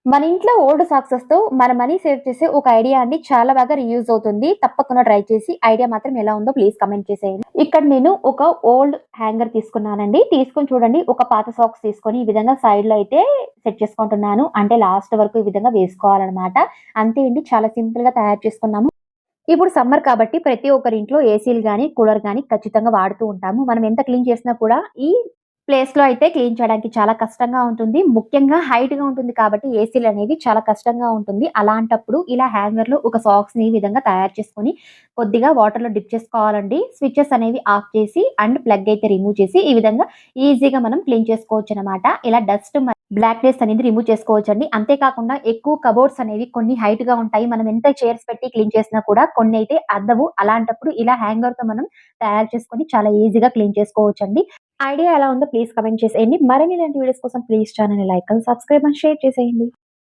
మన ఇంట్లో ఓల్డ్ సాక్సెస్‌తో మన మనీ సేవ్ చేసే ఒక ఐడియా అండి చాలా బాగా రీయూజ్ అవుతుంది. తప్పకుండా ట్రై చేసి ఐడియా మాత్రం ఎలా ఉందో ప్లీజ్ కామెంట్ చేసేయండి. ఇక్కడ నేను ఒక ఓల్డ్ హ్యాంగర్ తీసుకున్నానండి. తీసుకొని చూడండి ఒక పాత సాక్స్ తీసుకొని ఈ విధంగా సైడ్‌లో అయితే సెట్ చేసుకుంటున్నాను. అంటే లాస్ట్ వరకు ఈ విధంగా వేసుకోవాలనమాట. అంతే అండి, చాలా సింపుల్‌గా తయారు చేసుకున్నాము. ఇప్పుడు సమ్మర్ కాబట్టి ప్రతి ఒక్కరి ఇంట్లో ఏసీలు గాని, కూలర్ గాని ఖచ్చితంగా వాడుతూ ఉంటాము. మనం ఎంత క్లీన్ చేసినా కూడా ఈ ప్లేస్‌లో అయితే క్లీన్ చేయడానికి చాలా కష్టంగా ఉంటుంది. ముఖ్యంగా హైట్‌గా ఉంటుంది కాబట్టి ఏసీలనేవి చాలా కష్టంగా ఉంటుంది. అలాంటప్పుడు ఇలా హ్యాంగర్‌లో ఒక సాక్స్‌ని ఈ విధంగా తయారు చేసుకొని కొద్దిగా వాటర్‌లో డిప్ చేసుకోవాలండి. స్విచెస్ అనేవి ఆఫ్ చేసి అండ్ ప్లగ్ అయితే రిమూవ్ చేసి ఈ విధంగా ఈజీగా మనం క్లీన్ చేసుకోవచ్చనమాట. ఇలా డస్ట్ బ్లాక్‌నెస్ అనేది రిమూవ్ చేసుకోవచ్చండి. అంతే కాకుండా ఎక్కువ కబోర్డ్స్ అనేవి కొన్ని హైట్‌గా ఉంటాయి. మనం ఎంత చైర్స్ పెట్టి క్లీన్ చేసినా కూడా కొన్నైతే అద్దవు. అలాంటప్పుడు ఇలా హ్యాంగర్‌తో మనం తయారు చేసుకొని చాలా ఈజీగా క్లీన్ చేసుకోవచ్చండి. ఐడియా ఎలా ఉందో ప్లీజ్ కామెంట్ చేసేయండి. మరిన్ని ఇలాంటి వీడియోస్ కోసం ప్లీజ్ ఛానెల్‌ని like and subscribe and share చేసేయండి.